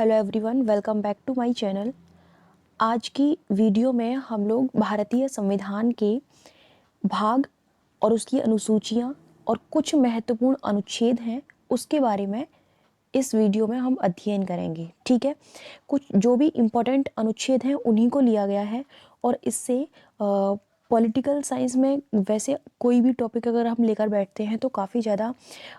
Hello everyone, welcome back to my channel. आज की video में हम लोग भारतीय संविधान के भाग और उसकी अनुसूचियां और कुछ महत्वपूर्ण अनुच्छेद हैं उसके बारे में इस वीडियो में हम अध्ययन करेंगे। ठीक है, कुछ जो भी इम्पोर्टेंट अनुच्छेद हैं उन्हीं को लिया गया है और इससे पॉलिटिकल साइंस में वैसे कोई भी टॉपिक अगर हम लेकर बैठते हैं तो काफ़ी ज़्यादा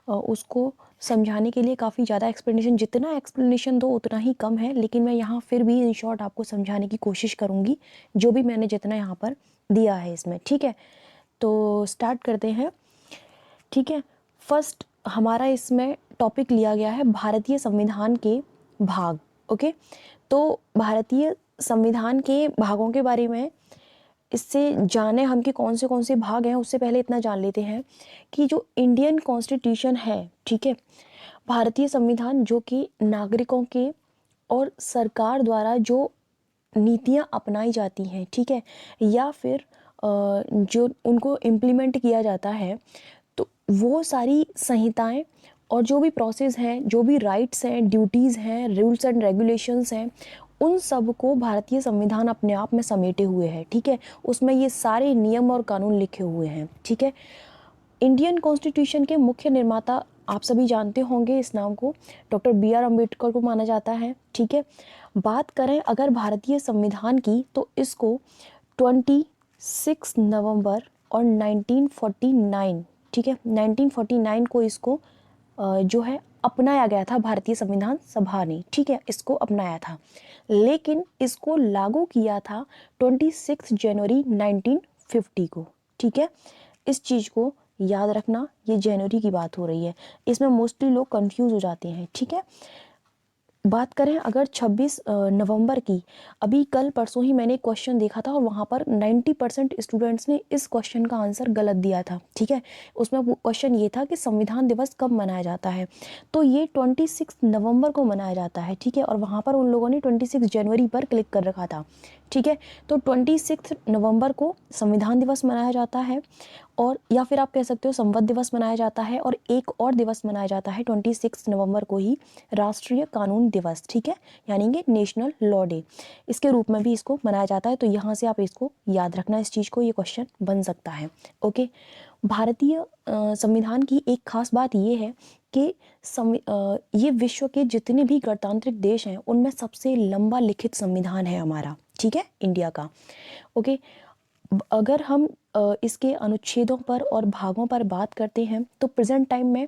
उसको समझाने के लिए काफ़ी ज़्यादा एक्सप्लेनेशन, जितना एक्सप्लेनेशन दो उतना ही कम है, लेकिन मैं यहाँ फिर भी इन शॉर्ट आपको समझाने की कोशिश करूँगी जो भी मैंने जितना यहाँ पर दिया है इसमें। ठीक है, तो स्टार्ट करते हैं। ठीक है, फर्स्ट हमारा इसमें टॉपिक लिया गया है भारतीय संविधान के भाग। ओके, तो भारतीय संविधान के भागों के बारे में इससे जाने हम कि कौन से भाग हैं उससे पहले इतना जान लेते हैं कि जो इंडियन कॉन्स्टिट्यूशन है, ठीक है, भारतीय संविधान जो कि नागरिकों के और सरकार द्वारा जो नीतियां अपनाई जाती हैं, ठीक है, या फिर जो उनको इम्प्लीमेंट किया जाता है, तो वो सारी संहिताएं और जो भी प्रोसेस हैं, जो भी राइट्स हैं, ड्यूटीज़ हैं, रूल्स एंड रेगुलेशंस हैं, उन सब को भारतीय संविधान अपने आप में समेटे हुए है। ठीक है, उसमें ये सारे नियम और कानून लिखे हुए हैं। ठीक है, इंडियन कॉन्स्टिट्यूशन के मुख्य निर्माता आप सभी जानते होंगे, इस नाम को डॉक्टर बी आर अम्बेडकर को माना जाता है। ठीक है, बात करें अगर भारतीय संविधान की तो इसको 26 नवंबर और 1949, ठीक है, 1949 को इसको जो है अपनाया गया था भारतीय संविधान सभा ने। ठीक है, इसको अपनाया था, लेकिन इसको लागू किया था 26 जनवरी 1950 को। ठीक है, इस चीज़ को याद रखना, ये जनवरी की बात हो रही है, इसमें मोस्टली लोग कंफ्यूज हो जाते हैं। ठीक है, बात करें अगर 26 नवंबर की, अभी कल परसों ही मैंने क्वेश्चन देखा था और वहाँ पर 90% स्टूडेंट्स ने इस क्वेश्चन का आंसर गलत दिया था। ठीक है, उसमें क्वेश्चन ये था कि संविधान दिवस कब मनाया जाता है, तो ये 26 नवंबर को मनाया जाता है। ठीक है, और वहाँ पर उन लोगों ने 26 जनवरी पर क्लिक कर रखा था। ठीक है, तो 26 नवंबर को संविधान दिवस मनाया जाता है, और या फिर आप कह सकते हो संवत दिवस मनाया जाता है, और एक और दिवस मनाया जाता है 26 नवंबर को ही, राष्ट्रीय कानून दिवस। ठीक है, यानी कि नेशनल लॉ डे, इसके रूप में भी इसको मनाया जाता है। तो यहाँ से आप इसको याद रखना, इस चीज़ को, ये क्वेश्चन बन सकता है। ओके, भारतीय संविधान की एक खास बात ये है कि ये विश्व के जितने भी गणतांत्रिक देश हैं उनमें सबसे लंबा लिखित संविधान है हमारा। ठीक है, इंडिया का। ओके, अगर हम इसके अनुच्छेदों पर और भागों पर बात करते हैं तो प्रेजेंट टाइम में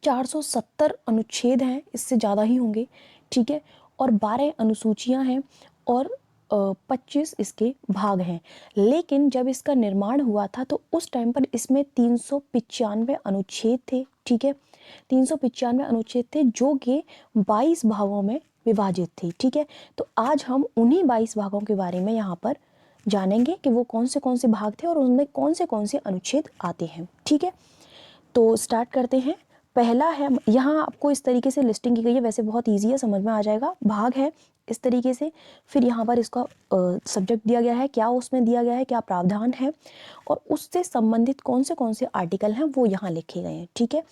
470 अनुच्छेद हैं, इससे ज़्यादा ही होंगे। ठीक है, और 12 अनुसूचियां हैं और 25 इसके भाग हैं। लेकिन जब इसका निर्माण हुआ था तो उस टाइम पर इसमें 395 अनुच्छेद थे। ठीक है, 395 अनुच्छेद थे जो कि 22 भागों में विभाजित थे। ठीक है, तो आज हम उन्हीं 22 भागों के बारे में यहाँ पर जानेंगे कि वो कौन से भाग थे और उनमें कौन से अनुच्छेद आते हैं। ठीक है, तो स्टार्ट करते हैं। पहला है, यहाँ आपको इस तरीके से लिस्टिंग की गई है, वैसे बहुत इजी है, समझ में आ जाएगा। भाग है इस तरीके से, फिर यहाँ पर इसका सब्जेक्ट दिया गया है, क्या उसमें दिया गया है, क्या प्रावधान है, और उससे संबंधित कौन से आर्टिकल हैं वो यहाँ लिखे गए हैं। ठीक है,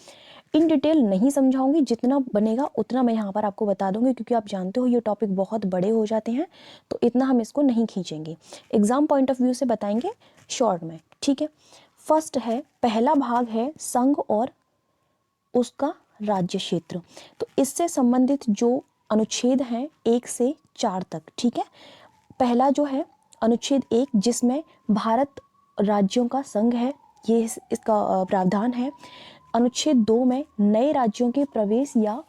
इन डिटेल नहीं समझाऊंगी, जितना बनेगा उतना मैं यहाँ पर आपको बता दूंगी, क्योंकि आप जानते हो ये टॉपिक बहुत बड़े हो जाते हैं, तो इतना हम इसको नहीं खींचेंगे, एग्जाम पॉइंट ऑफ व्यू से बताएंगे शॉर्ट में। ठीक है, फर्स्ट है, पहला भाग है संघ और उसका राज्य क्षेत्र। तो इससे संबंधित जो अनुच्छेद हैं 1 से 4 तक। ठीक है, पहला जो है अनुच्छेद 1, जिसमें भारत राज्यों का संघ है, ये इसका प्रावधान है। अनुच्छेद 2 में नए राज्यों के प्रवेश या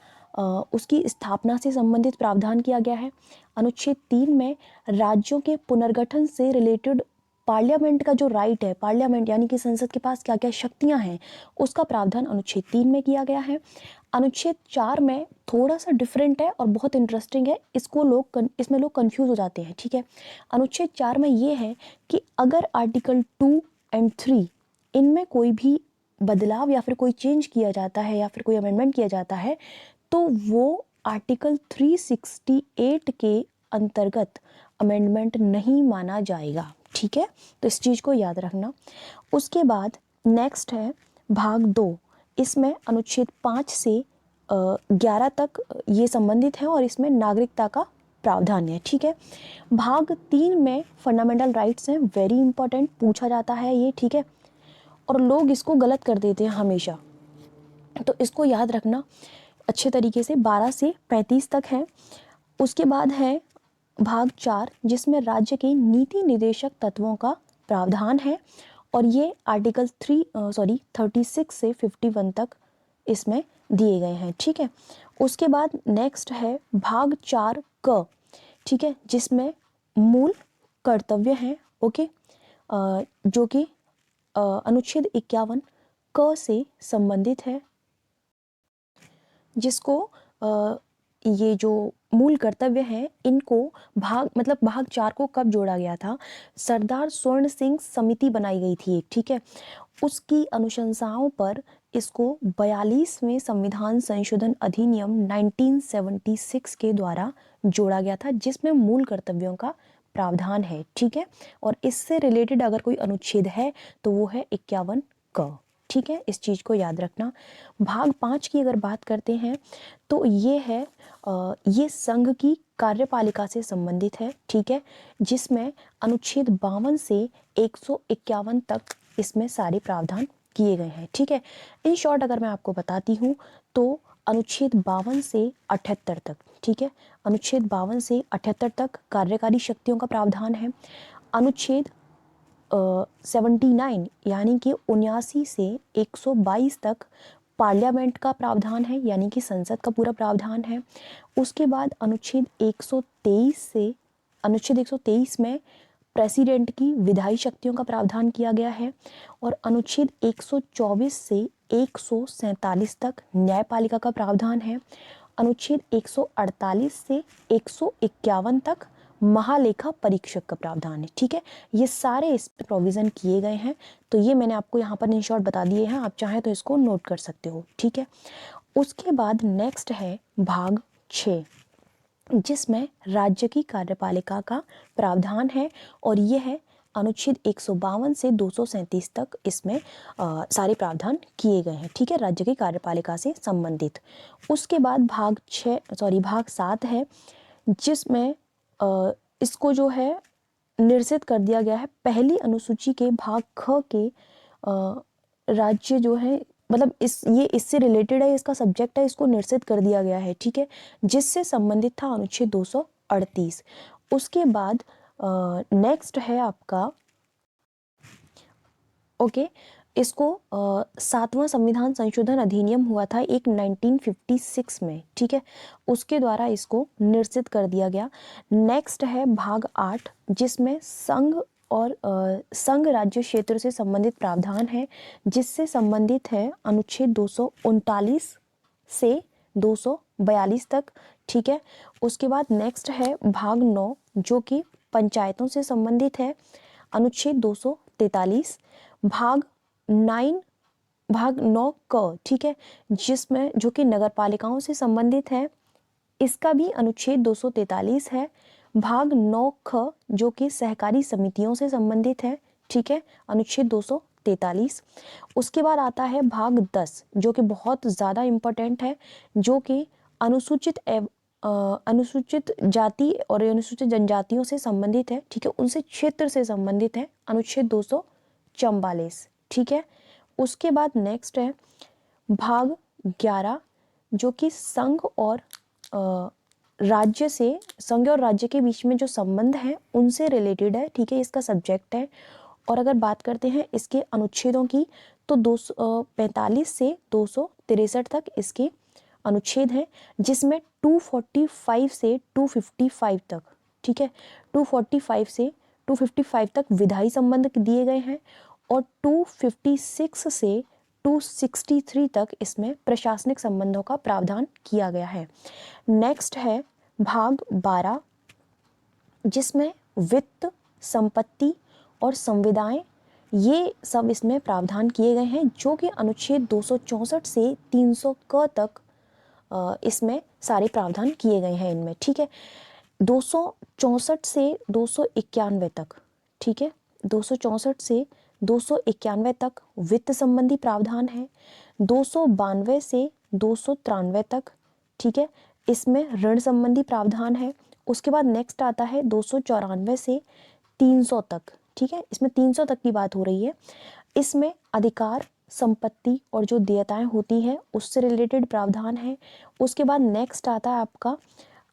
उसकी स्थापना से संबंधित प्रावधान किया गया है। अनुच्छेद 3 में राज्यों के पुनर्गठन से रिलेटेड पार्लियामेंट का जो राइट है, पार्लियामेंट यानी कि संसद के पास क्या क्या शक्तियां हैं, उसका प्रावधान अनुच्छेद 3 में किया गया है। अनुच्छेद 4 में थोड़ा सा डिफरेंट है और बहुत इंटरेस्टिंग है, इसमें लोग कंफ्यूज हो जाते हैं। ठीक है, अनुच्छेद 4 में ये है कि अगर आर्टिकल 2 एंड 3 इनमें कोई भी बदलाव या फिर कोई चेंज किया जाता है या फिर कोई अमेंडमेंट किया जाता है तो वो आर्टिकल 368 के अंतर्गत अमेंडमेंट नहीं माना जाएगा। ठीक है, तो इस चीज़ को याद रखना। उसके बाद नेक्स्ट है भाग 2, इसमें अनुच्छेद 5 से 11 तक ये संबंधित है और इसमें नागरिकता का प्रावधान है, ठीक है। भाग 3 में फंडामेंटल राइट्स हैं, वेरी इंपॉर्टेंट, पूछा जाता है ये, ठीक है, और लोग इसको गलत कर देते हैं हमेशा, तो इसको याद रखना अच्छे तरीके से। 12 से 35 तक है। उसके बाद है भाग 4 जिसमें राज्य के नीति निर्देशक तत्वों का प्रावधान है और ये आर्टिकल 36 से 51 तक इसमें दिए गए हैं, ठीक है। उसके बाद नेक्स्ट है भाग 4 क, ठीक है, जिसमें मूल कर्तव्य हैं, ओके, जो कि अनुच्छेद 51 क से संबंधित है, जिसको ये जो मूल कर्तव्य हैं इनको भाग 4 को कब जोड़ा गया था, सरदार स्वर्ण सिंह समिति बनाई गई थी एक, ठीक है, उसकी अनुशंसाओं पर इसको 42वें संविधान संशोधन अधिनियम 1976 के द्वारा जोड़ा गया था, जिसमें मूल कर्तव्यों का प्रावधान है, ठीक है। और इससे रिलेटेड अगर कोई अनुच्छेद है तो वो है 51 क, ठीक है, इस चीज को याद रखना। भाग 5 की अगर बात करते हैं तो ये है ये संघ की कार्यपालिका से संबंधित है, ठीक है, जिसमें अनुच्छेद 52 से 151 तक इसमें सारे प्रावधान किए गए हैं, ठीक है। इन शॉर्ट अगर मैं आपको बताती हूँ तो अनुच्छेद 52 से 78 तक, ठीक है, अनुच्छेद 52 से 78 तक कार्यकारी शक्तियों का प्रावधान है। अनुच्छेद 79 यानी कि 79 से 122 तक पार्लियामेंट का प्रावधान है, यानी कि संसद का पूरा प्रावधान है। उसके बाद अनुच्छेद 123 में प्रेसिडेंट की विधायी शक्तियों का प्रावधान किया गया है और अनुच्छेद 124 से 147 तक न्यायपालिका का प्रावधान है। अनुच्छेद 148 से 151 तक महालेखा परीक्षक का प्रावधान है, ठीक है। ये सारे इस प्रोविजन किए गए हैं, तो ये मैंने आपको यहाँ पर इन शॉर्ट बता दिए हैं, आप चाहें तो इसको नोट कर सकते हो, ठीक है। उसके बाद नेक्स्ट है भाग 6 जिसमें राज्य की कार्यपालिका का प्रावधान है और यह है अनुच्छेद 152 से 237 तक इसमें सारे प्रावधान किए गए हैं, ठीक है, राज्य की कार्यपालिका से संबंधित। उसके बाद भाग 7 है जिसमें इसको जो है निर्देशित कर दिया गया है पहली अनुसूची के भाग ख के राज्य जो है, मतलब ये इससे रिलेटेड है, इसका सब्जेक्ट है, इसको निर्देशित कर दिया गया है, ठीक है, जिससे संबंधित था अनुच्छेद 238। उसके बाद नेक्स्ट है आपका, ओके, इसको 7वां संविधान संशोधन अधिनियम हुआ था एक 1956 में, ठीक है, उसके द्वारा इसको निर्देशित कर दिया गया। नेक्स्ट है भाग 8 जिसमें संघ और संघ राज्य क्षेत्र से संबंधित प्रावधान है, जिससे संबंधित है अनुच्छेद 239 से 242 तक, ठीक है। उसके बाद नेक्स्ट है भाग 9 जो कि पंचायतों से संबंधित है, अनुच्छेद 243। भाग 9 क, ठीक है, जिसमें जो कि नगर पालिकाओं से संबंधित है, इसका भी अनुच्छेद 243 है। भाग 9 ख जो कि सहकारी समितियों से संबंधित है, ठीक है, अनुच्छेद 243। उसके बाद आता है भाग 10 जो कि बहुत ज़्यादा इम्पोर्टेंट है, जो कि अनुसूचित जाति और अनुसूचित जनजातियों से संबंधित है, ठीक है, उनसे क्षेत्र से संबंधित है, अनुच्छेद 244, ठीक है। उसके बाद नेक्स्ट है भाग 11 जो कि संघ और राज्य के बीच में जो संबंध है उनसे रिलेटेड है, ठीक है, इसका सब्जेक्ट है। और अगर बात करते हैं इसके अनुच्छेदों की तो 245 से 263 तक इसके अनुच्छेद हैं, जिसमें 245 से 255 तक, ठीक है, 245 से 255 तक विधायी संबंध दिए गए हैं और 256 से 263 तक इसमें प्रशासनिक संबंधों का प्रावधान किया गया है। नेक्स्ट है भाग 12 जिसमें वित्त, संपत्ति और संविदाएं ये सब इसमें प्रावधान किए गए हैं, जो कि अनुच्छेद 264 से 300 क तक इसमें सारे प्रावधान किए गए हैं इनमें, ठीक है। 264 से 291 तक, ठीक है, 264 से 291 तक वित्त संबंधी प्रावधान है। 292 से 293 तक, ठीक है, इसमें ऋण संबंधी प्रावधान है। उसके बाद नेक्स्ट आता है 294 से 300 तक, ठीक है, इसमें 300 तक की बात हो रही है। इसमें अधिकार, संपत्ति और जो देयताएं होती हैं उससे रिलेटेड प्रावधान है। उसके बाद नेक्स्ट आता है आपका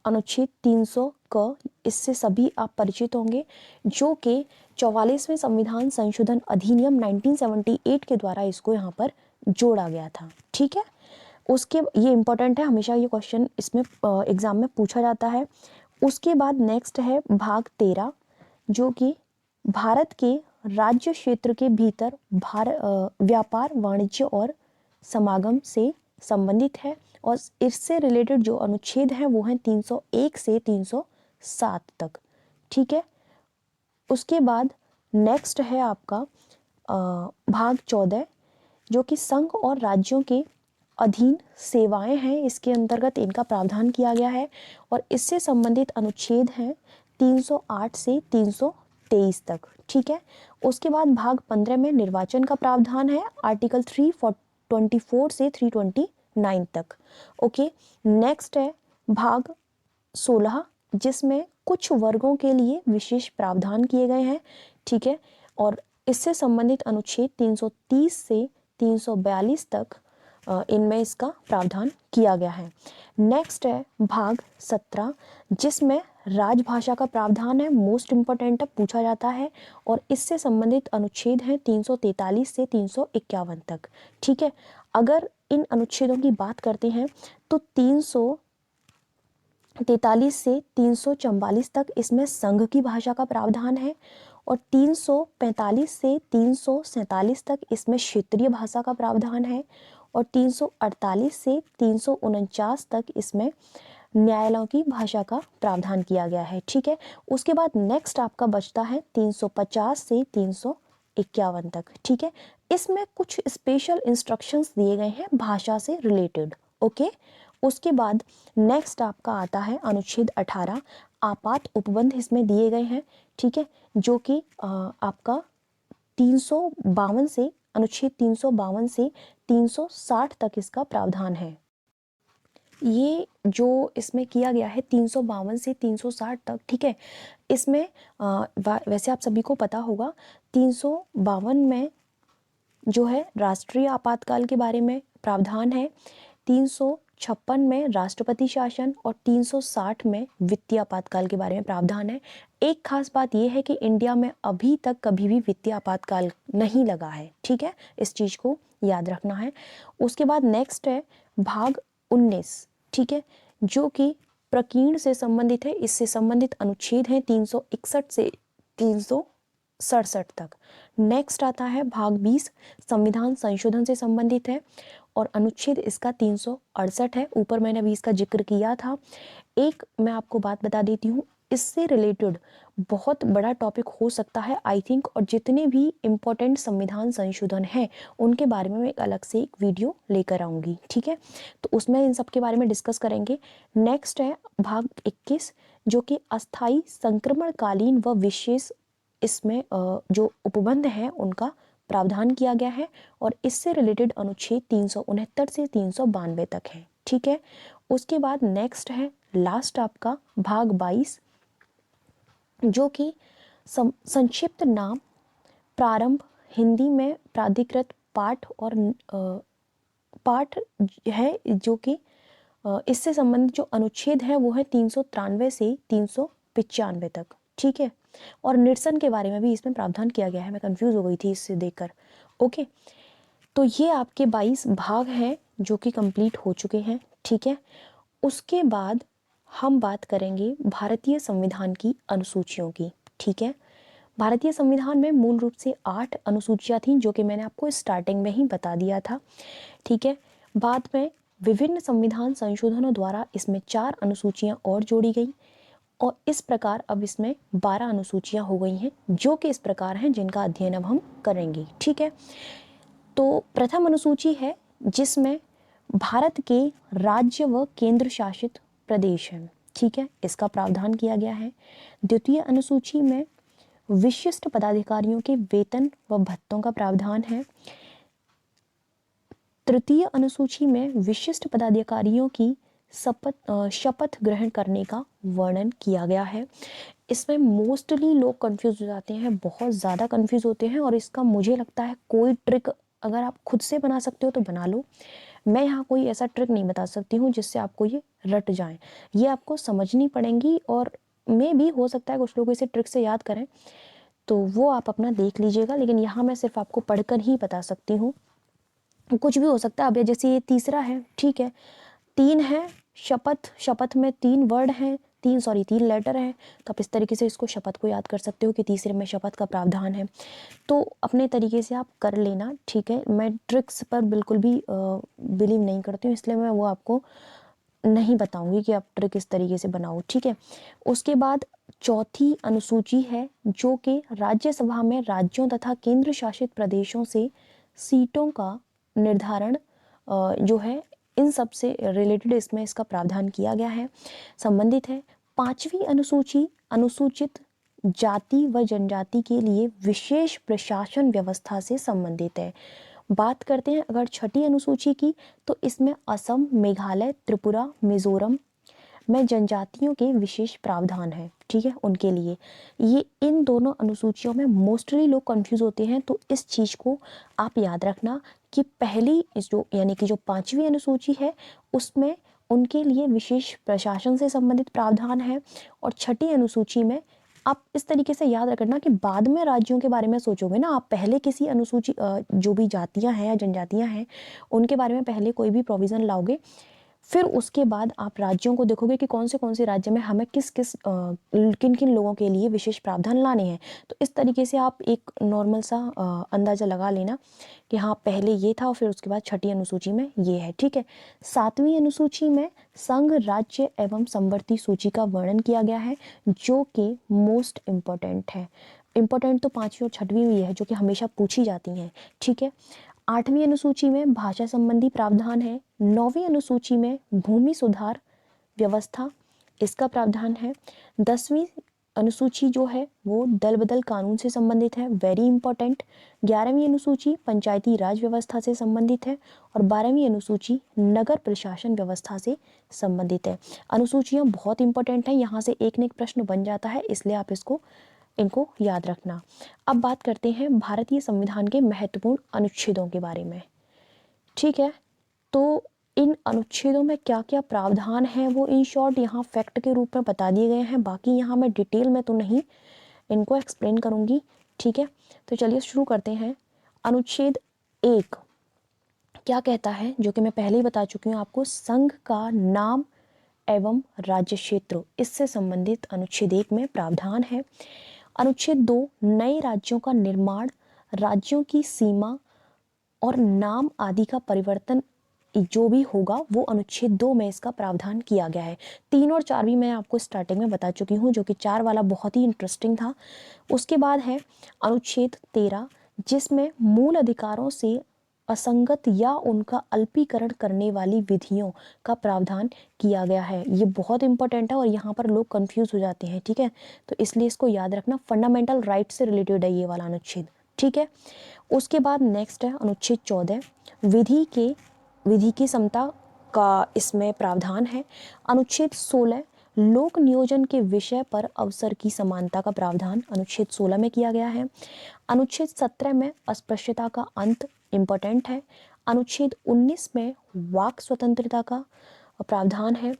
अनुच्छेद 300 क, इससे सभी आप परिचित होंगे, जो कि 44वें संविधान संशोधन अधिनियम 1978 के द्वारा इसको यहाँ पर जोड़ा गया था, ठीक है। उसके ये इंपॉर्टेंट है, हमेशा ये क्वेश्चन इसमें एग्जाम में पूछा जाता है। उसके बाद नेक्स्ट है भाग 13, जो कि भारत के राज्य क्षेत्र के भीतर व्यापार, वाणिज्य और समागम से संबंधित है, और इससे रिलेटेड जो अनुच्छेद है वो है 301 से 307 तक, ठीक है। उसके बाद नेक्स्ट है आपका भाग 14, जो कि संघ और राज्यों के अधीन सेवाएं हैं, इसके अंतर्गत इनका प्रावधान किया गया है, और इससे संबंधित अनुच्छेद हैं 308 से 323 तक, ठीक है। उसके बाद भाग 15 में निर्वाचन का प्रावधान है, आर्टिकल 324 से 329 तक, ओके। नेक्स्ट है भाग 16, जिसमें कुछ वर्गों के लिए विशेष प्रावधान किए गए हैं, ठीक है, और इससे संबंधित अनुच्छेद 330 से 342 तक इनमें इसका प्रावधान किया गया है। नेक्स्ट है भाग 17, जिसमें राजभाषा का प्रावधान है, मोस्ट इम्पोर्टेंट पूछा जाता है, और इससे संबंधित अनुच्छेद हैं 343 से 351 तक, ठीक है। अगर इन अनुच्छेदों की बात करते हैं तो 343 से 344 तक इसमें संघ की भाषा का प्रावधान है, और 345 से 347 तक इसमें क्षेत्रीय भाषा का प्रावधान है, और 348 से 349 तक इसमें न्यायालयों की भाषा का प्रावधान किया गया है, ठीक है। उसके बाद नेक्स्ट आपका बचता है 350 से 351 तक, ठीक है। इसमें कुछ स्पेशल इंस्ट्रक्शंस दिए गए हैं भाषा से रिलेटेड, ओके। उसके बाद नेक्स्ट आपका आता है अनुच्छेद 18, आपात उपबंध इसमें दिए गए हैं, ठीक है, जो कि आपका 352 से अनुच्छेद 352 से 360 तक इसका प्रावधान है। ये जो इसमें किया गया है 352 से 360 तक, ठीक है, इसमें वैसे आप सभी को पता होगा 352 में जो है राष्ट्रीय आपातकाल के बारे में प्रावधान है, 356 में राष्ट्रपति शासन, और 360 में वित्तीय आपातकाल के बारे में प्रावधान है। एक खास बात यह है कि इंडिया में अभी तक कभी भी वित्तीय आपातकाल नहीं लगा है, ठीक है, इस चीज़ को याद रखना है। उसके बाद नेक्स्ट है भाग 19, ठीक है, जो कि प्रकीर्ण से संबंधित है, इससे संबंधित अनुच्छेद हैं 361 से 367 तक। नेक्स्ट आता है भाग 20, संविधान संशोधन से संबंधित है, और अनुच्छेद इसका 368 है, ऊपर मैंने अभी इसका जिक्र किया था। एक मैं आपको बात बता देती हूँ, इससे रिलेटेड बहुत बड़ा टॉपिक हो सकता है आई थिंक, और जितने भी इम्पोर्टेंट संविधान संशोधन हैं उनके बारे में मैं अलग से एक वीडियो लेकर आऊँगी, ठीक है, तो उसमें इन सब के बारे में डिस्कस करेंगे। नेक्स्ट है भाग 21, जो कि अस्थायी संक्रमणकालीन व विशेष इसमें जो उपबंध हैं उनका प्रावधान किया गया है, और इससे रिलेटेड अनुच्छेद 369 से 392 तक है, ठीक है। उसके बाद नेक्स्ट है लास्ट आपका भाग 22, जो कि संक्षिप्त नाम प्रारंभ हिंदी में प्राधिकृत पाठ और पाठ है, जो कि इससे संबंधित जो अनुच्छेद है वो है 393 से 395 तक, ठीक है, और निरसन के बारे में भी इसमें प्रावधान किया गया है, मैं कंफ्यूज हो गई थी इससे देखकर, ओके। तो ये आपके 22 भाग हैं जो कि कंप्लीट हो चुके हैं, ठीक है। उसके बाद हम बात करेंगे भारतीय संविधान की अनुसूचियों की, ठीक है। भारतीय संविधान में मूल रूप से 8 अनुसूचियाँ थीं, जो कि मैंने आपको स्टार्टिंग में ही बता दिया था, ठीक है। बाद में विभिन्न संविधान संशोधनों द्वारा इसमें 4 अनुसूचियाँ और जोड़ी गई, और इस प्रकार अब इसमें 12 अनुसूचियाँ हो गई हैं, जो कि इस प्रकार हैं जिनका अध्ययन अब हम करेंगे, ठीक है। तो प्रथम अनुसूची है जिसमें भारत के राज्य व केंद्र शासित प्रदेश हैं, ठीक है, इसका प्रावधान किया गया है। द्वितीय अनुसूची में विशिष्ट पदाधिकारियों के वेतन व भत्तों का प्रावधान है। तृतीय अनुसूची में विशिष्ट पदाधिकारियों की शपथ ग्रहण करने का वर्णन किया गया है। इसमें मोस्टली लोग कंफ्यूज हो जाते हैं, बहुत ज़्यादा कंफ्यूज होते हैं, और इसका मुझे लगता है कोई ट्रिक अगर आप खुद से बना सकते हो तो बना लो। मैं यहाँ कोई ऐसा ट्रिक नहीं बता सकती हूँ जिससे आपको ये रट जाए, ये आपको समझनी पड़ेंगी, और मे भी हो सकता है कुछ लोग इसे ट्रिक से याद करें, तो वो आप अपना देख लीजिएगा। लेकिन यहाँ मैं सिर्फ आपको पढ़कर ही बता सकती हूँ, कुछ भी हो सकता है। अब जैसे ये तीसरा है, ठीक है, 3 है शपथ, शपथ में 3 वर्ड हैं, 3 लेटर हैं, तो आप इस तरीके से इसको शपथ को याद कर सकते हो कि तीसरे में शपथ का प्रावधान है। तो अपने तरीके से आप कर लेना, ठीक है। मैं ट्रिक्स पर बिल्कुल भी बिलीव नहीं करती हूँ, इसलिए मैं वो आपको नहीं बताऊंगी कि आप ट्रिक इस तरीके से बनाओ, ठीक है। उसके बाद चौथी अनुसूची है, जो कि राज्यसभा में राज्यों तथा केंद्र शासित प्रदेशों से सीटों का निर्धारण जो है इन सब से रिलेटेड इसमें इसका प्रावधान किया गया है, संबंधित है। पांचवी अनुसूची अनुसूचित जाति व जनजाति के लिए विशेष प्रशासन व्यवस्था से संबंधित है। बात करते हैं अगर छठी अनुसूची की, तो इसमें असम, मेघालय, त्रिपुरा, मिजोरम में जनजातियों के विशेष प्रावधान है, ठीक है, उनके लिए। ये इन दोनों अनुसूचियों में मोस्टली लोग कंफ्यूज होते हैं, तो इस चीज़ को आप याद रखना कि पहली जो यानी कि जो पांचवी अनुसूची है उसमें उनके लिए विशेष प्रशासन से संबंधित प्रावधान है, और छठी अनुसूची में आप इस तरीके से याद रखना कि बाद में राज्यों के बारे में सोचोगे ना, आप पहले किसी अनुसूची जो भी जातियां हैं या जनजातियां हैं उनके बारे में पहले कोई भी प्रोविज़न लाओगे, फिर उसके बाद आप राज्यों को देखोगे कि कौन से राज्य में हमें किन किन लोगों के लिए विशेष प्रावधान लाने हैं। तो इस तरीके से आप एक नॉर्मल सा अंदाज़ा लगा लेना कि हाँ पहले ये था और फिर उसके बाद छठी अनुसूची में ये है, ठीक है। सातवीं अनुसूची में संघ, राज्य एवं संवर्ती सूची का वर्णन किया गया है, जो कि मोस्ट इम्पोर्टेंट है। इम्पोर्टेंट तो पांचवी और छठवीं में ये है जो कि हमेशा पूछी जाती हैं, ठीक है। आठवीं अनुसूची में भाषा संबंधी प्रावधान है। नौवीं अनुसूची में भूमि सुधार व्यवस्था, इसका प्रावधान है। 10वीं अनुसूची जो है वो दल बदल कानून से संबंधित है, वेरी इंपॉर्टेंट। 11वीं अनुसूची पंचायती राज व्यवस्था से संबंधित है, और 12वीं अनुसूची नगर प्रशासन व्यवस्था से संबंधित है। अनुसूचियां बहुत इंपॉर्टेंट हैं, यहाँ से एक न एक प्रश्न बन जाता है, इसलिए आप इनको याद रखना। अब बात करते हैं भारतीय संविधान के महत्वपूर्ण अनुच्छेदों के बारे में, ठीक है। तो इन अनुच्छेदों में क्या क्या प्रावधान हैं वो इन शॉर्ट यहाँ फैक्ट के रूप में बता दिए गए हैं, बाकी यहाँ मैं डिटेल में तो नहीं इनको एक्सप्लेन करूँगी, ठीक है। तो चलिए शुरू करते हैं। अनुच्छेद 1 क्या कहता है, जो कि मैं पहले ही बता चुकी हूँ आपको, संघ का नाम एवं राज्य क्षेत्र, इससे संबंधित अनुच्छेद 1 में प्रावधान है। अनुच्छेद 2 नए राज्यों का निर्माण, राज्यों की सीमा और नाम आदि का परिवर्तन जो भी होगा वो अनुच्छेद 2 में इसका प्रावधान किया गया है। 3 और 4 भी मैं आपको स्टार्टिंग में बता चुकी हूँ, जो कि 4 वाला बहुत ही इंटरेस्टिंग था। उसके बाद है अनुच्छेद 13, जिसमें मूल अधिकारों से असंगत या उनका अल्पीकरण करने वाली विधियों का प्रावधान किया गया है। ये बहुत इंपॉर्टेंट है और यहाँ पर लोग कंफ्यूज हो जाते हैं, ठीक है, तो इसलिए इसको याद रखना। फंडामेंटल राइट से रिलेटेड है ये वाला अनुच्छेद, ठीक है। उसके बाद नेक्स्ट है अनुच्छेद 14, विधि की समता का इसमें प्रावधान है। अनुच्छेद 16 लोक नियोजन के विषय पर अवसर की समानता का प्रावधान अनुच्छेद 16 में किया गया है। अनुच्छेद 17 में अस्पृश्यता का अंत, इम्पोर्टेंट है। अनुच्छेद 19 में वाक स्वतंत्रता का प्रावधान है।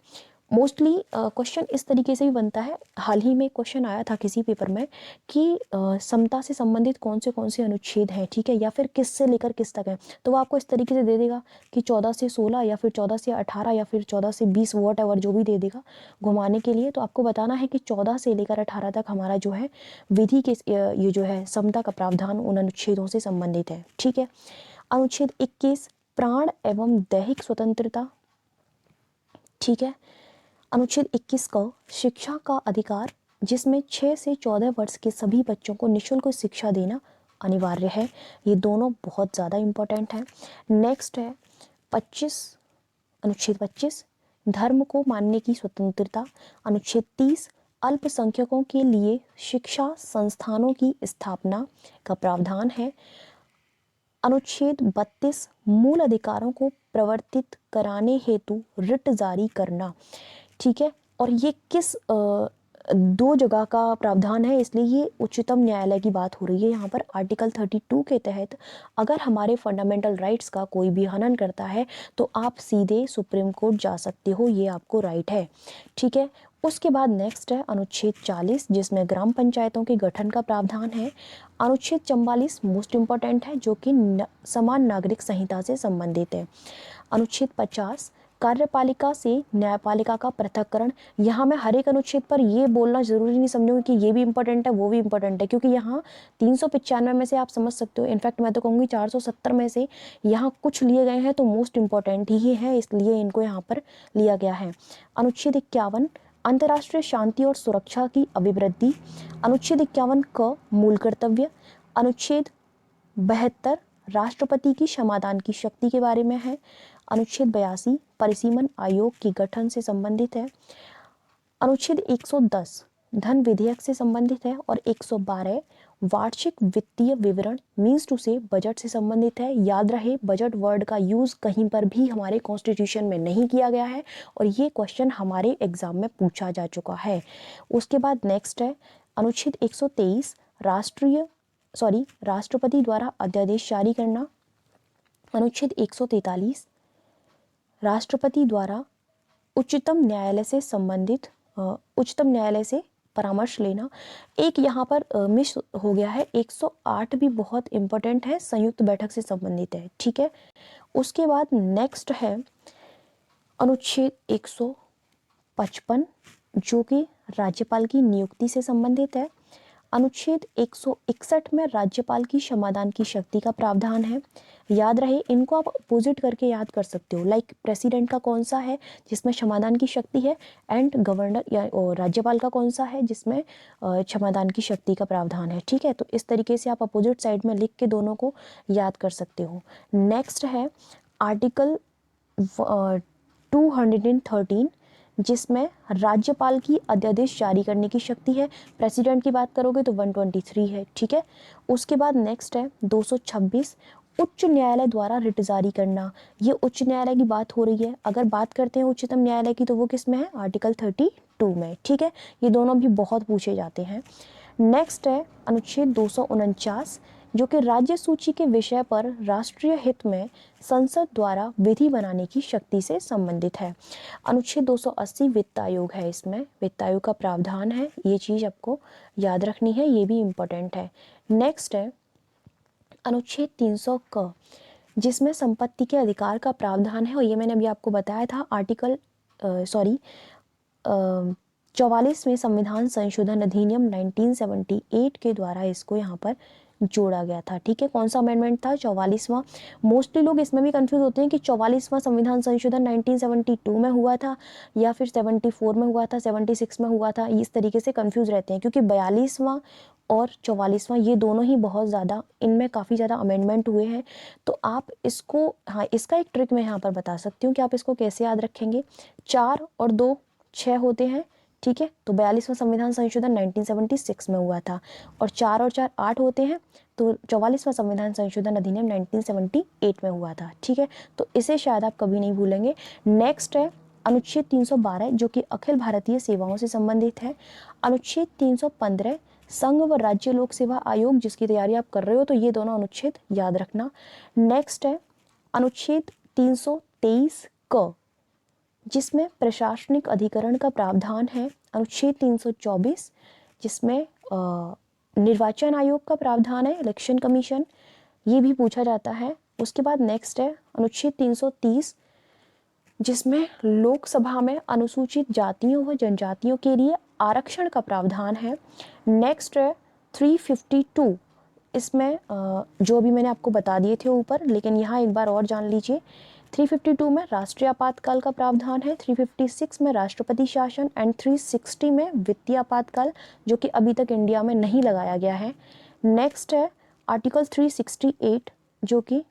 मोस्टली क्वेश्चन इस तरीके से भी बनता है, हाल ही में क्वेश्चन आया था किसी पेपर में कि समता से संबंधित कौन से अनुच्छेद हैं, ठीक है, या फिर किस से लेकर किस तक है, तो वो आपको इस तरीके से दे देगा कि 14 से 16 या फिर 14 से 18 या फिर 14 से 20 वॉट एवर जो भी दे देगा घुमाने के लिए। तो आपको बताना है कि 14 से लेकर 18 तक हमारा जो है विधि के ये जो है समता का प्रावधान उन अनुच्छेदों से संबंधित है, ठीक है। अनुच्छेद 21 प्राण एवं दैहिक स्वतंत्रता, ठीक है। अनुच्छेद 21 का शिक्षा का अधिकार, जिसमें 6 से 14 वर्ष के सभी बच्चों को निःशुल्क शिक्षा देना अनिवार्य है। ये दोनों बहुत ज़्यादा इम्पोर्टेंट हैं। नेक्स्ट है 25, अनुच्छेद 25 धर्म को मानने की स्वतंत्रता। अनुच्छेद 30 अल्पसंख्यकों के लिए शिक्षा संस्थानों की स्थापना का प्रावधान है। अनुच्छेद 32 मूल अधिकारों को प्रवर्तित कराने हेतु रिट जारी करना। ठीक है, और ये किस दो जगह का प्रावधान है, इसलिए ये उच्चतम न्यायालय की बात हो रही है यहाँ पर। आर्टिकल 32 के तहत अगर हमारे फंडामेंटल राइट्स का कोई भी हनन करता है तो आप सीधे सुप्रीम कोर्ट जा सकते हो, ये आपको राइट है। ठीक है, उसके बाद नेक्स्ट है अनुच्छेद 40 जिसमें ग्राम पंचायतों के गठन का प्रावधान है। अनुच्छेद 44 मोस्ट इम्पॉर्टेंट है जो कि समान नागरिक संहिता से संबंधित है। अनुच्छेद 50 कार्यपालिका से न्यायपालिका का पृथक्करण। यहाँ मैं हर एक अनुच्छेद पर ये बोलना जरूरी नहीं समझूंगी कि ये भी इंपॉर्टेंट है वो भी इंपॉर्टेंट है, क्योंकि यहाँ 395 में से आप समझ सकते हो, इनफैक्ट मैं तो कहूँगी 470 में से यहाँ कुछ लिए गए हैं तो मोस्ट इम्पॉर्टेंट ही है, इसलिए इनको यहाँ पर लिया गया है। अनुच्छेद 51 अंतर्राष्ट्रीय शांति और सुरक्षा की अभिवृद्धि। अनुच्छेद 51 क मूल कर्तव्य। अनुच्छेद 72 राष्ट्रपति की क्षमादान की शक्ति के बारे में है। अनुच्छेद 82 परिसीमन आयोग के गठन से संबंधित है। अनुच्छेद 110 धन विधेयक से संबंधित है और 112 वार्षिक वित्तीय विवरण मीन्स टू से बजट से संबंधित है। याद रहे बजट वर्ड का यूज कहीं पर भी हमारे कॉन्स्टिट्यूशन में नहीं किया गया है और ये क्वेश्चन हमारे एग्जाम में पूछा जा चुका है। उसके बाद नेक्स्ट है अनुच्छेद 123 राष्ट्रपति द्वारा अध्यादेश जारी करना। अनुच्छेद 143 राष्ट्रपति द्वारा उच्चतम न्यायालय से परामर्श लेना। एक यहाँ पर मिस हो गया है, 108 भी बहुत इंपॉर्टेंट है, संयुक्त बैठक से संबंधित है। ठीक है, उसके बाद नेक्स्ट है अनुच्छेद 155 जो कि राज्यपाल की नियुक्ति से संबंधित है। अनुच्छेद 161 में राज्यपाल की क्षमादान की शक्ति का प्रावधान है। याद रहे इनको आप अपोजिट करके याद कर सकते हो, लाइक प्रेसिडेंट का कौन सा है जिसमें क्षमादान की शक्ति है, एंड गवर्नर या राज्यपाल का कौन सा है जिसमें क्षमादान की शक्ति का प्रावधान है। ठीक है, तो इस तरीके से आप अपोजिट साइड में लिख के दोनों को याद कर सकते हो। नेक्स्ट है आर्टिकल 213 जिसमें राज्यपाल की अध्यादेश जारी करने की शक्ति है। प्रेसिडेंट की बात करोगे तो 123 है। ठीक है, उसके बाद नेक्स्ट है 226 उच्च न्यायालय द्वारा रिट जारी करना। ये उच्च न्यायालय की बात हो रही है। अगर बात करते हैं उच्चतम न्यायालय की तो वो किस में है, आर्टिकल 32 में। ठीक है, ये दोनों भी बहुत पूछे जाते हैं। नेक्स्ट है अनुच्छेद 249 जो कि राज्य सूची के विषय पर राष्ट्रीय हित में संसद द्वारा विधि बनाने की शक्ति से संबंधित है। अनुच्छेद 280 वित्त आयोग है, इसमें वित्त आयोग का प्रावधान है, ये चीज आपको याद रखनी है, ये भी इम्पोर्टेंट है। नेक्स्ट है अनुच्छेद 300 क जिसमें संपत्ति के अधिकार का प्रावधान है और ये मैंने अभी आपको बताया था आर्टिकल 44 में संविधान संशोधन अधिनियम 1978 के द्वारा इसको यहाँ पर जोड़ा गया था। ठीक है, कौन सा अमेंडमेंट था, 44वां। मोस्टली लोग इसमें भी कंफ्यूज होते हैं कि 44वां संविधान संशोधन 1972 में हुआ था या फिर 74 में हुआ था, 76 में हुआ था, इस तरीके से कंफ्यूज रहते हैं क्योंकि 42वां और 44वां ये दोनों ही बहुत ज़्यादा, इनमें काफ़ी ज़्यादा अमेंडमेंट हुए हैं। तो आप इसको, हाँ इसका एक ट्रिक मैं यहाँ पर बता सकती हूँ कि आप इसको कैसे याद रखेंगे। 4 और 2 6 होते हैं। ठीक है, तो 42वां संविधान संशोधन 1976 में हुआ था और 4 और 4 8 होते हैं, तो 44वां संविधान संशोधन अधिनियम 1978 में हुआ था। ठीक है, तो इसे शायद आप कभी नहीं भूलेंगे। नेक्स्ट है अनुच्छेद 312 जो कि अखिल भारतीय सेवाओं से संबंधित है। अनुच्छेद 315 संघ व राज्य लोक सेवा आयोग जिसकी तैयारी आप कर रहे हो तो ये दोनों अनुच्छेद याद रखना। नेक्स्ट है अनुच्छेद 323 क जिसमें प्रशासनिक अधिकरण का प्रावधान है। अनुच्छेद 324 जिसमें निर्वाचन आयोग का प्रावधान है, इलेक्शन कमीशन, ये भी पूछा जाता है। उसके बाद नेक्स्ट है अनुच्छेद 330 जिसमें लोकसभा में अनुसूचित जातियों व जनजातियों के लिए आरक्षण का प्रावधान है। नेक्स्ट है 352, इसमें जो अभी मैंने आपको बता दिए थे ऊपर, लेकिन यहाँ एक बार और जान लीजिए। 352 में राष्ट्रीय आपातकाल का प्रावधान है, 356 में राष्ट्रपति शासन एंड 360 में वित्तीय आपातकाल जो कि अभी तक इंडिया में नहीं लगाया गया है। नेक्स्ट है आर्टिकल 368 जो कि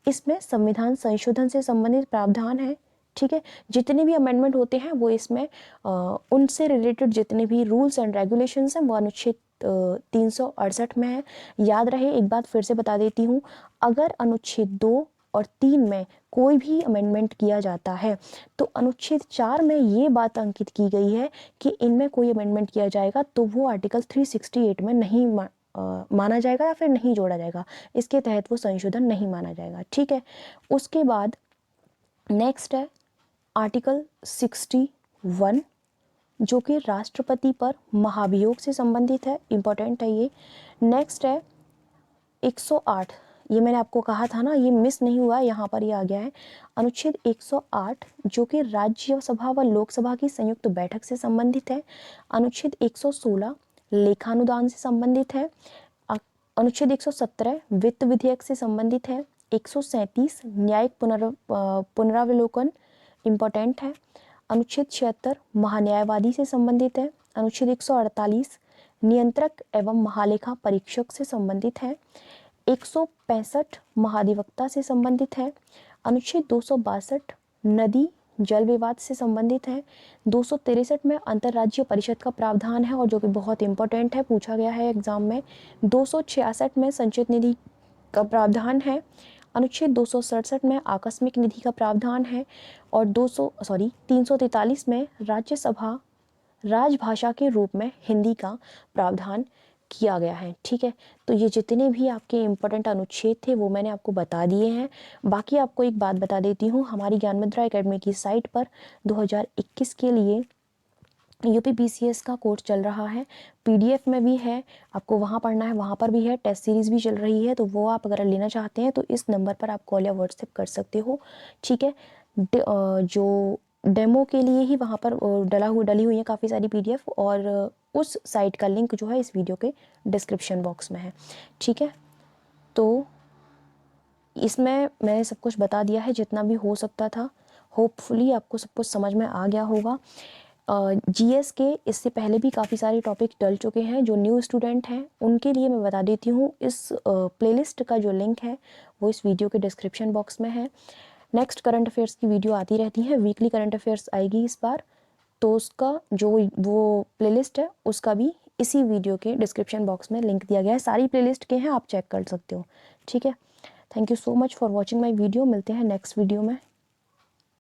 इसमें संविधान संशोधन से संबंधित प्रावधान है। ठीक है, जितने भी अमेंडमेंट होते हैं वो इसमें उनसे रिलेटेड जितने भी रूल्स एंड रेगुलेशंस हैं वो अनुच्छेद 368 में है। याद रहे, एक बात फिर से बता देती हूँ, अगर अनुच्छेद 2 और 3 में कोई भी अमेंडमेंट किया जाता है तो अनुच्छेद 4 में ये बात अंकित की गई है कि इनमें कोई अमेंडमेंट किया जाएगा तो वो आर्टिकल 368 में नहीं माना जाएगा या फिर नहीं जोड़ा जाएगा, इसके तहत वो संशोधन नहीं माना जाएगा। ठीक है, उसके बाद नेक्स्ट है आर्टिकल 61 जो कि राष्ट्रपति पर महाभियोग से संबंधित है, इंपॉर्टेंट है ये। नेक्स्ट है 108, ये मैंने आपको कहा था ना, ये मिस नहीं हुआ, यहाँ पर ये आ गया है। अनुच्छेद 108 जो कि राज्यसभा व लोकसभा की संयुक्त बैठक से संबंधित है। अनुच्छेद 116 लेखानुदान से संबंधित है। अनुच्छेद 117 वित्त विधेयक से संबंधित है। 137 न्यायिक पुनरावलोकन इंपॉर्टेंट है। अनुच्छेद 76 महान्यायवादी से संबंधित है। अनुच्छेद 148 नियंत्रक एवं महालेखा परीक्षक से संबंधित है। 165 महाधिवक्ता से संबंधित है। अनुच्छेद 262 नदी जल विवाद से संबंधित है। 263 में अंतर्राज्यीय परिषद का प्रावधान है और जो कि बहुत इंपॉर्टेंट है, पूछा गया है एग्जाम में। 266 में संचित निधि का प्रावधान है। अनुच्छेद 267 में आकस्मिक निधि का प्रावधान है और 343 में राज्यसभा राजभाषा के रूप में हिंदी का प्रावधान किया गया है। ठीक है, तो ये जितने भी आपके इम्पोर्टेंट अनुच्छेद थे वो मैंने आपको बता दिए हैं। बाकी आपको एक बात बता देती हूँ, हमारी ज्ञान मुद्रा एकेडमी की साइट पर 2021 के लिए यूपी बीसीएस का कोर्स चल रहा है, पीडीएफ में भी है, आपको वहाँ पढ़ना है वहाँ पर भी है, टेस्ट सीरीज़ भी चल रही है, तो वो आप अगर लेना चाहते हैं तो इस नंबर पर आप कॉल या व्हाट्सएप कर सकते हो। ठीक है, जो डेमो के लिए ही वहाँ पर डली हुई है काफ़ी सारी पीडीएफ, और उस साइट का लिंक जो है इस वीडियो के डिस्क्रिप्शन बॉक्स में है। ठीक है, तो इसमें मैंने सब कुछ बता दिया है जितना भी हो सकता था। होपफुली आपको सब कुछ समझ में आ गया होगा। जीएस के इससे पहले भी काफ़ी सारे टॉपिक डल चुके हैं, जो न्यू स्टूडेंट हैं उनके लिए मैं बता देती हूँ, इस प्लेलिस्ट का जो लिंक है वो इस वीडियो के डिस्क्रिप्शन बॉक्स में है। नेक्स्ट करंट अफेयर्स की वीडियो आती रहती है, वीकली करंट अफेयर्स आएगी इस बार, तो उसका जो वो प्लेलिस्ट है उसका भी इसी वीडियो के डिस्क्रिप्शन बॉक्स में लिंक दिया गया है। सारी प्लेलिस्ट के हैं, आप चेक कर सकते हो। ठीक है, thank you so much for watching my video. मिलते हैं नेक्स्ट वीडियो में।